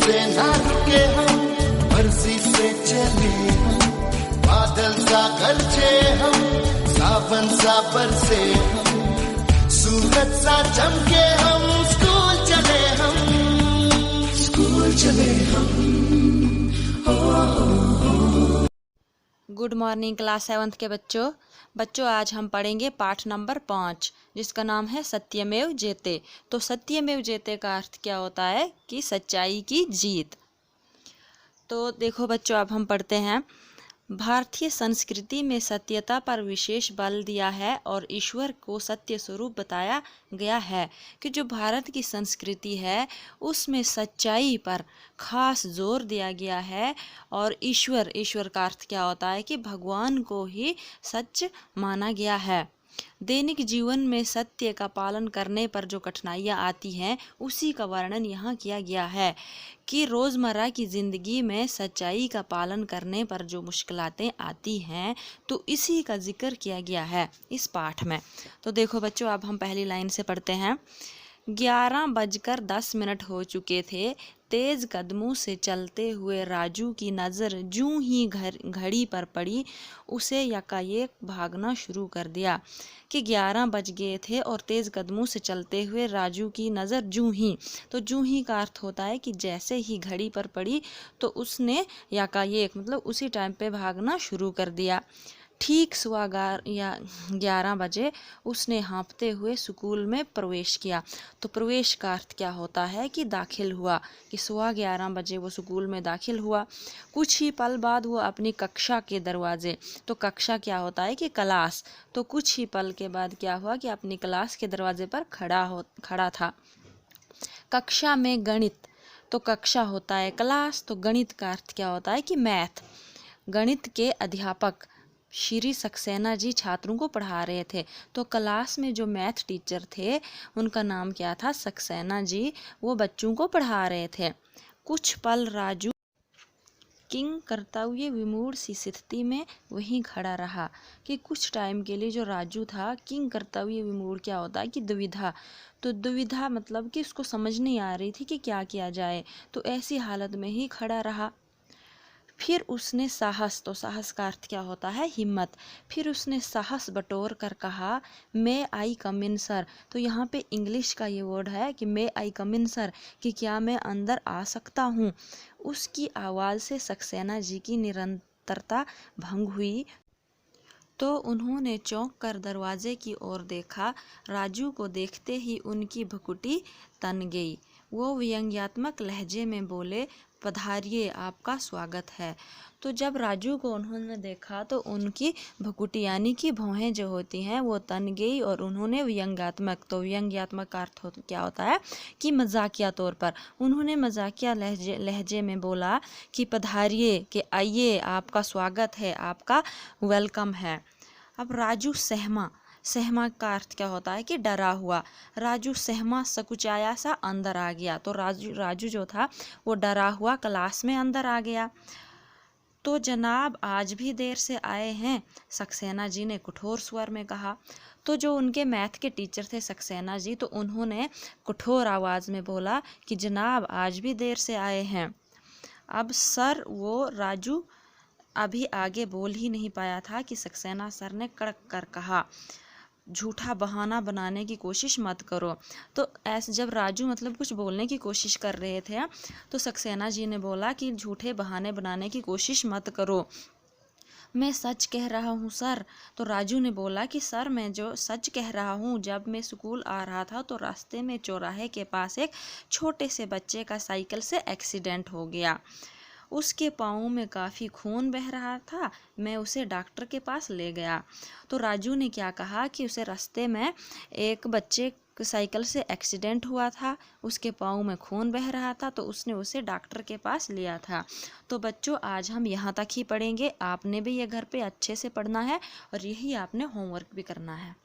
से ना रुके हम, मर्जी से चले हम, बादल सा गरजे हम, सावन सा बरसे हम, सूरज सा चमके हम, स्कूल चले हम, स्कूल चले हम। गुड मॉर्निंग क्लास 7th के बच्चों आज हम पढ़ेंगे पाठ नंबर 5 जिसका नाम है सत्यमेव जयते। तो सत्यमेव जयते का अर्थ क्या होता है कि सच्चाई की जीत। तो देखो बच्चों, अब हम पढ़ते हैं। भारतीय संस्कृति में सत्यता पर विशेष बल दिया है और ईश्वर को सत्य स्वरूप बताया गया है कि जो भारत की संस्कृति है उसमें सच्चाई पर खास जोर दिया गया है। और ईश्वर का अर्थ क्या होता है कि भगवान को ही सच माना गया है। दैनिक जीवन में सत्य का पालन करने पर जो कठिनाइयाँ आती हैं उसी का वर्णन यहाँ किया गया है कि रोज़मर्रा की ज़िंदगी में सच्चाई का पालन करने पर जो मुश्किलातें आती हैं तो इसी का जिक्र किया गया है इस पाठ में। तो देखो बच्चों, अब हम पहली लाइन से पढ़ते हैं। 11:10 हो चुके थे। तेज कदमों से चलते हुए राजू की नज़र जूं ही घड़ी पर पड़ी, उसे यकायक भागना शुरू कर दिया। कि 11 बज गए थे और तेज कदमों से चलते हुए राजू की नज़र जूं ही, तो जूं ही का अर्थ होता है कि जैसे ही घड़ी पर पड़ी तो उसने यकायक मतलब उसी टाइम पे भागना शुरू कर दिया। ठीक 11:15 बजे उसने हाँफते हुए स्कूल में प्रवेश किया। तो प्रवेश का अर्थ क्या होता है कि दाखिल हुआ, कि 11:15 बजे वो स्कूल में दाखिल हुआ। कुछ ही पल बाद वो अपनी कक्षा के दरवाजे, तो कक्षा क्या होता है कि क्लास, तो कुछ ही पल के बाद क्या हुआ कि अपनी क्लास के दरवाजे पर खड़ा था। कक्षा में गणित, तो कक्षा होता है क्लास, तो गणित का अर्थ क्या होता है कि मैथ। गणित के अध्यापक श्री सक्सेना जी छात्रों को पढ़ा रहे थे। तो क्लास में जो मैथ टीचर थे उनका नाम क्या था, सक्सेना जी, वो बच्चों को पढ़ा रहे थे। कुछ पल राजू किंग करता हुए विमूढ़ सी स्थिति में वहीं खड़ा रहा। कि कुछ टाइम के लिए जो राजू था, किंग करता हुए विमूढ़ क्या होता है कि दुविधा, तो दुविधा मतलब कि उसको समझ नहीं आ रही थी कि क्या किया जाए, तो ऐसी हालत में ही खड़ा रहा। फिर उसने साहस, तो साहस का अर्थ क्या होता है हिम्मत, फिर उसने साहस बटोर कर कहा, मे आई कम इन सर। तो यहाँ पे इंग्लिश का ये वर्ड है कि मे आई कम इन सर, कि क्या मैं अंदर आ सकता हूँ। उसकी आवाज़ से सक्सेना जी की निरंतरता भंग हुई तो उन्होंने चौंक कर दरवाजे की ओर देखा। राजू को देखते ही उनकी भकुटी तन गई। वो व्यंग्यात्मक लहजे में बोले, पधारिए, आपका स्वागत है। तो जब राजू को उन्होंने देखा तो उनकी भकुटी यानी कि भौहें जो होती हैं वो तन गई और उन्होंने व्यंग्यात्मक, तो व्यंग्यात्मक का अर्थ क्या होता है कि मजाकिया तौर पर, उन्होंने मजाकिया लहजे में बोला कि पधारिए, कि आइए, आपका स्वागत है, आपका वेलकम है। अब राजू सहमा का अर्थ क्या होता है कि डरा हुआ। राजू सहमा सकुचाया सा अंदर आ गया। तो राजू जो था वो डरा हुआ क्लास में अंदर आ गया। तो जनाब आज भी देर से आए हैं, सक्सेना जी ने कठोर स्वर में कहा। तो जो उनके मैथ के टीचर थे सक्सेना जी, तो उन्होंने कठोर आवाज़ में बोला कि जनाब आज भी देर से आए हैं। अब सर, वो राजू अभी आगे बोल ही नहीं पाया था कि सक्सेना सर ने कड़क कर कहा, झूठा बहाना बनाने की कोशिश मत करो। तो ऐसे जब राजू मतलब कुछ बोलने की कोशिश कर रहे थे तो सक्सेना जी ने बोला कि झूठे बहाने बनाने की कोशिश मत करो, मैं सच कह रहा हूँ सर। तो राजू ने बोला कि सर, मैं जो सच कह रहा हूँ, जब मैं स्कूल आ रहा था तो रास्ते में चौराहे के पास एक छोटे से बच्चे का साइकिल से एक्सीडेंट हो गया। उसके पाँव में काफ़ी खून बह रहा था, मैं उसे डॉक्टर के पास ले गया। तो राजू ने क्या कहा कि उसे रास्ते में एक बच्चे साइकिल से एक्सीडेंट हुआ था, उसके पाँव में खून बह रहा था, तो उसने उसे डॉक्टर के पास लिया था। तो बच्चों आज हम यहाँ तक ही पढ़ेंगे। आपने भी ये घर पे अच्छे से पढ़ना है और यही आपने होमवर्क भी करना है।